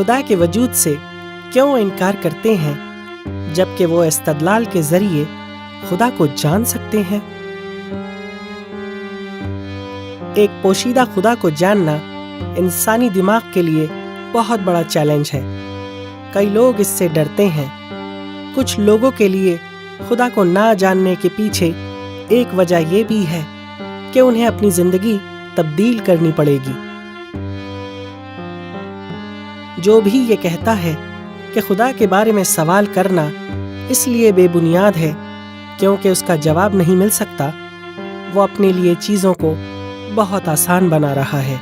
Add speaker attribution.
Speaker 1: خدا کے وجود سے کیوں انکار کرتے ہیں جبکہ وہ استدلال کے ذریعے خدا کو جان سکتے ہیں؟ ایک پوشیدہ خدا کو جاننا انسانی دماغ کے لیے بہت بڑا چیلنج ہے۔ کئی لوگ اس سے ڈرتے ہیں۔ کچھ لوگوں کے لیے خدا کو نہ جاننے کے پیچھے ایک وجہ یہ بھی ہے کہ انہیں اپنی زندگی تبدیل کرنی پڑے گی۔ جو بھی یہ کہتا ہے کہ خدا کے بارے میں سوال کرنا اس لیے بے بنیاد ہے کیونکہ اس کا جواب نہیں مل سکتا، وہ اپنے لیے چیزوں کو بہت آسان بنا رہا ہے۔